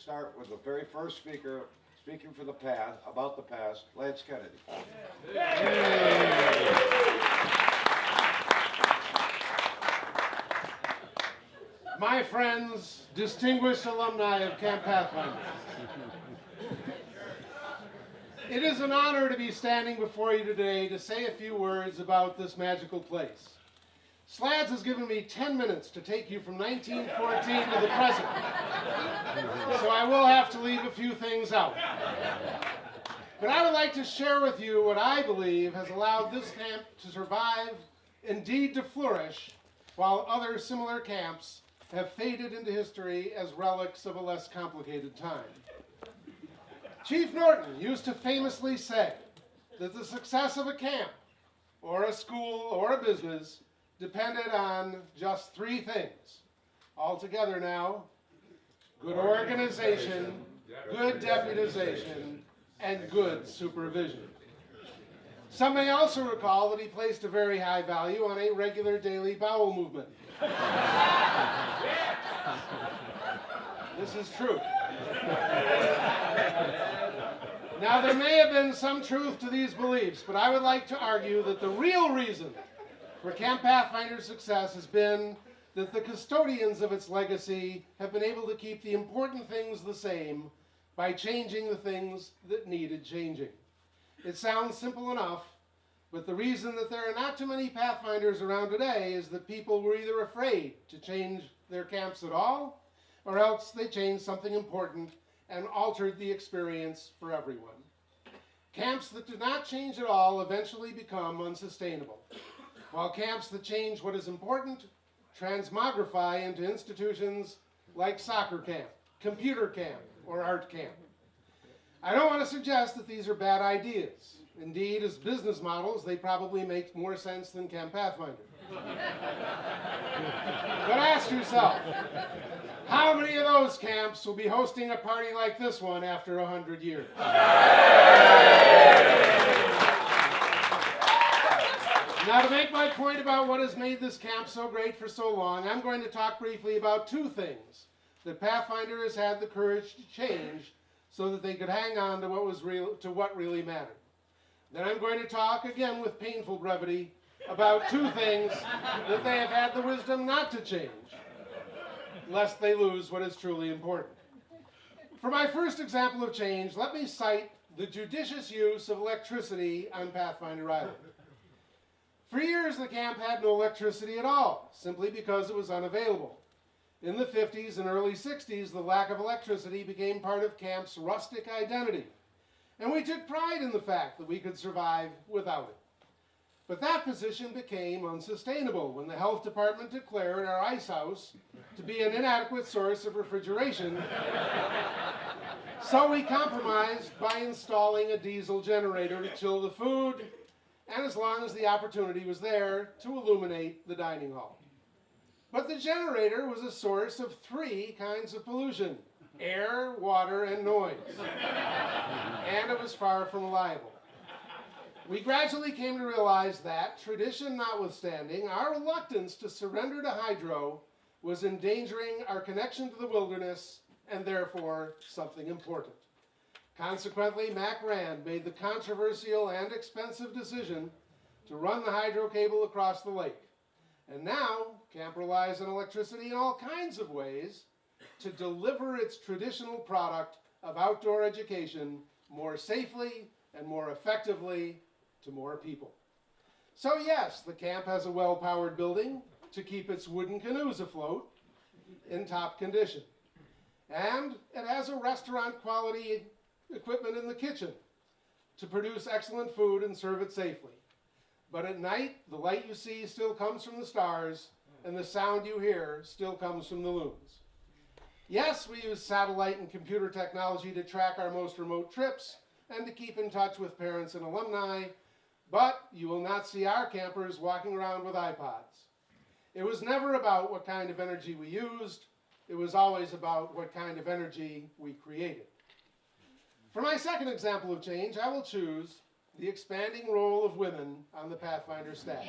start with the very first speaker, speaking for the past, about the past, Lance Kennedy. My friends, distinguished alumni of Camp Pathfinder. It is an honor to be standing before you today to say a few words about this magical place. Slads has given me 10 minutes to take you from 1914 to the present, so I will have to leave a few things out. But I would like to share with you what I believe has allowed this camp to survive, indeed to flourish, while other similar camps have faded into history as relics of a less complicated time. Chief Norton used to famously say that the success of a camp, or a school, or a business depended on just three things. All together now: good organization, good deputization, and good supervision. Some may also recall that he placed a very high value on a regular daily bowel movement. This is true. Now, there may have been some truth to these beliefs, but I would like to argue that the real reason for Camp Pathfinder's success has been that the custodians of its legacy have been able to keep the important things the same by changing the things that needed changing. It sounds simple enough, but the reason that there are not too many Pathfinders around today is that people were either afraid to change their camps at all, or else they changed something important and altered the experience for everyone. Camps that do not change at all eventually become unsustainable, while camps that change what is important transmogrify into institutions like soccer camp, computer camp, or art camp. I don't want to suggest that these are bad ideas. Indeed, as business models, they probably make more sense than Camp Pathfinder. But ask yourself, how many of those camps will be hosting a party like this one after 100 years? Now, to make my point about what has made this camp so great for so long, I'm going to talk briefly about two things that Pathfinder has had the courage to change so that they could hang on to what really mattered. Then I'm going to talk, again with painful brevity, about two things that they have had the wisdom not to change, lest they lose what is truly important. For my first example of change, let me cite the judicious use of electricity on Pathfinder Island. For years, the camp had no electricity at all, simply because it was unavailable. In the 50s and early 60s, the lack of electricity became part of camp's rustic identity, and we took pride in the fact that we could survive without it. But that position became unsustainable when the health department declared our ice house to be an inadequate source of refrigeration. So we compromised by installing a diesel generator to chill the food, and as long as the opportunity was there, to illuminate the dining hall. But the generator was a source of three kinds of pollution: air, water, and noise. And it was far from reliable. We gradually came to realize that, tradition notwithstanding, our reluctance to surrender to hydro was endangering our connection to the wilderness and therefore something important. Consequently, Mac Rand made the controversial and expensive decision to run the hydro cable across the lake. And now, camp relies on electricity in all kinds of ways to deliver its traditional product of outdoor education more safely and more effectively to more people. So yes, the camp has a well-powered building to keep its wooden canoes afloat in top condition. And it has a restaurant-quality equipment in the kitchen to produce excellent food and serve it safely. But at night, the light you see still comes from the stars, and the sound you hear still comes from the loons. Yes, we use satellite and computer technology to track our most remote trips and to keep in touch with parents and alumni, but you will not see our campers walking around with iPods. It was never about what kind of energy we used. It was always about what kind of energy we created. For my second example of change, I will choose the expanding role of women on the Pathfinder staff.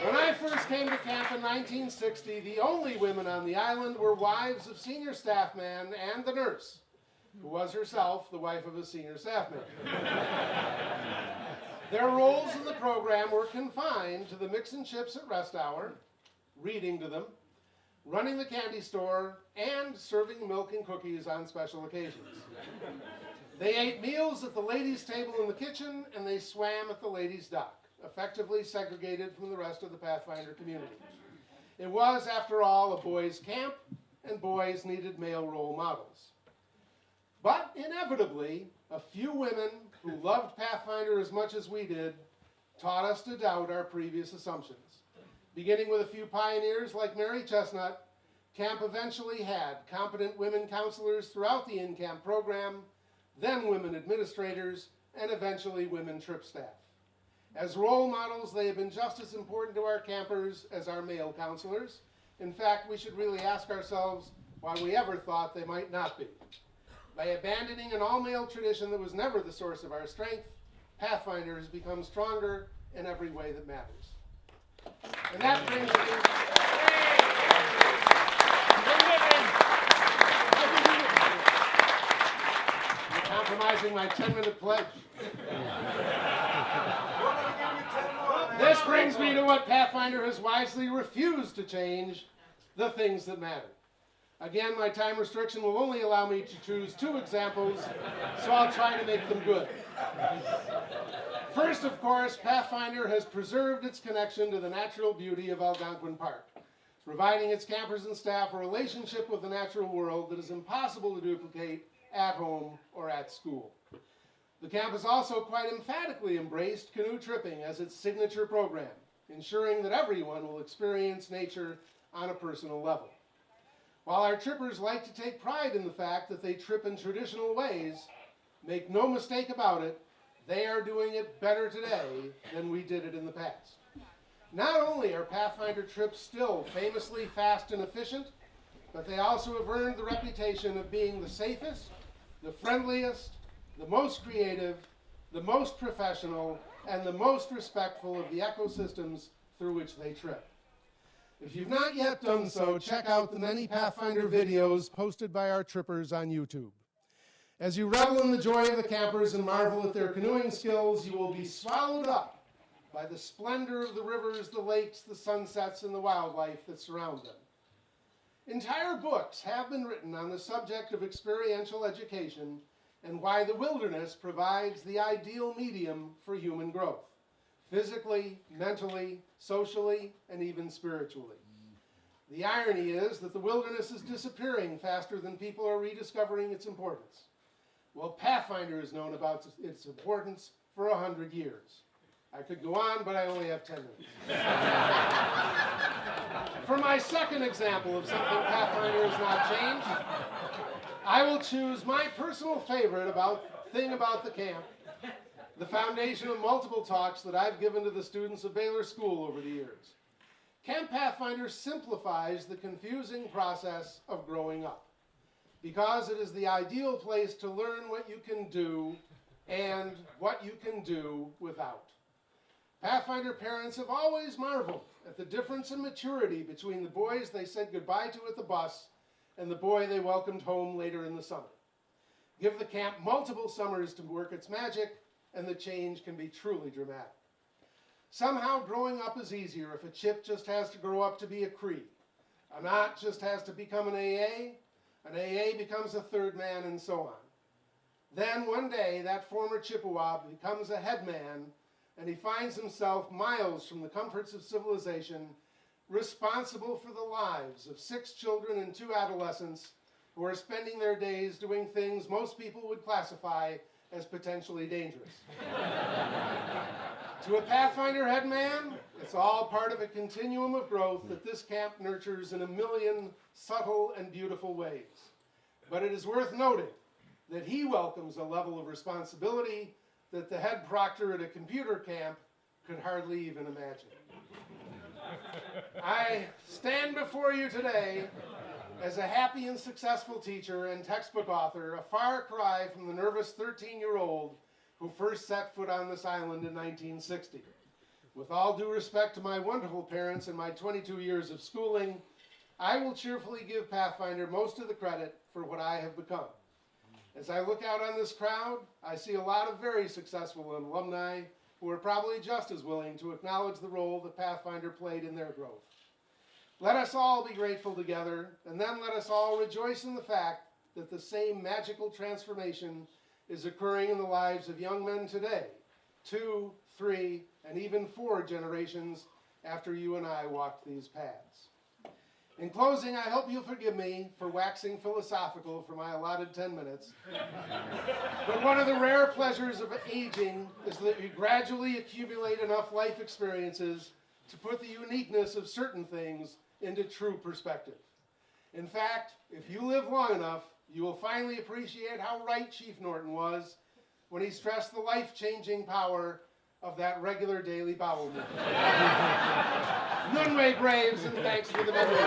When I first came to camp in 1960, the only women on the island were wives of senior staff man and the nurse, who was herself the wife of a senior staff man. Their roles in the program were confined to the mix and chips at rest hour, reading to them, running the candy store, and serving milk and cookies on special occasions. They ate meals at the ladies' table in the kitchen, and they swam at the ladies' dock, effectively segregated from the rest of the Pathfinder community. It was, after all, a boys' camp, and boys needed male role models. But inevitably, a few women who loved Pathfinder as much as we did taught us to doubt our previous assumptions. Beginning with a few pioneers like Mary Chestnut, camp eventually had competent women counselors throughout the in-camp program, then women administrators, and eventually women trip staff. As role models, they have been just as important to our campers as our male counselors. In fact, we should really ask ourselves why we ever thought they might not be. By abandoning an all-male tradition that was never the source of our strength, Pathfinder has become stronger in every way that matters. And that brings me... I'm compromising my 10-minute pledge. This brings me to what Pathfinder has wisely refused to change, the things that matter. Again, my time restriction will only allow me to choose 2 examples, so I'll try to make them good. First, of course, Pathfinder has preserved its connection to the natural beauty of Algonquin Park, providing its campers and staff a relationship with the natural world that is impossible to duplicate at home or at school. The camp has also quite emphatically embraced canoe tripping as its signature program, ensuring that everyone will experience nature on a personal level. While our trippers like to take pride in the fact that they trip in traditional ways, make no mistake about it, they are doing it better today than we did it in the past. Not only are Pathfinder trips still famously fast and efficient, but they also have earned the reputation of being the safest, the friendliest, the most creative, the most professional, and the most respectful of the ecosystems through which they trip. If you've not yet done so, check out the many Pathfinder videos posted by our trippers on YouTube. As you revel in the joy of the campers and marvel at their canoeing skills, you will be swallowed up by the splendor of the rivers, the lakes, the sunsets, and the wildlife that surround them. Entire books have been written on the subject of experiential education and why the wilderness provides the ideal medium for human growth, physically, mentally, socially, and even spiritually. The irony is that the wilderness is disappearing faster than people are rediscovering its importance. Well, Pathfinder has known about its importance for 100 years. I could go on, but I only have 10 minutes. For my second example of something Pathfinder has not changed, I will choose my personal favorite thing about the camp, the foundation of multiple talks that I've given to the students of Baylor School over the years. Camp Pathfinder simplifies the confusing process of growing up, because it is the ideal place to learn what you can do and what you can do without. Pathfinder parents have always marveled at the difference in maturity between the boys they said goodbye to at the bus and the boy they welcomed home later in the summer. Give the camp multiple summers to work its magic, and the change can be truly dramatic. Somehow growing up is easier if a chip just has to grow up to be a Cree. A knot just has to become an AA becomes a third man, and so on. Then one day that former Chippewa becomes a headman, and he finds himself miles from the comforts of civilization, responsible for the lives of 6 children and 2 adolescents who are spending their days doing things most people would classify as potentially dangerous. To a Pathfinder headman, it's all part of a continuum of growth that this camp nurtures in a million subtle and beautiful ways. But it is worth noting that he welcomes a level of responsibility that the head proctor at a computer camp could hardly even imagine. I stand before you today as a happy and successful teacher and textbook author, a far cry from the nervous 13-year-old who first set foot on this island in 1960. With all due respect to my wonderful parents and my 22 years of schooling, I will cheerfully give Pathfinder most of the credit for what I have become. As I look out on this crowd, I see a lot of very successful alumni who are probably just as willing to acknowledge the role that Pathfinder played in their growth. Let us all be grateful together, and then let us all rejoice in the fact that the same magical transformation is occurring in the lives of young men today, 2, 3, and even 4 generations after you and I walked these paths. In closing, I hope you'll forgive me for waxing philosophical for my allotted 10 minutes. But one of the rare pleasures of aging is that you gradually accumulate enough life experiences to put the uniqueness of certain things into true perspective. In fact, if you live long enough, you will finally appreciate how right Chief Norton was when he stressed the life-changing power of that regular daily bowel movement. Nunway Braves, and thanks for the memory.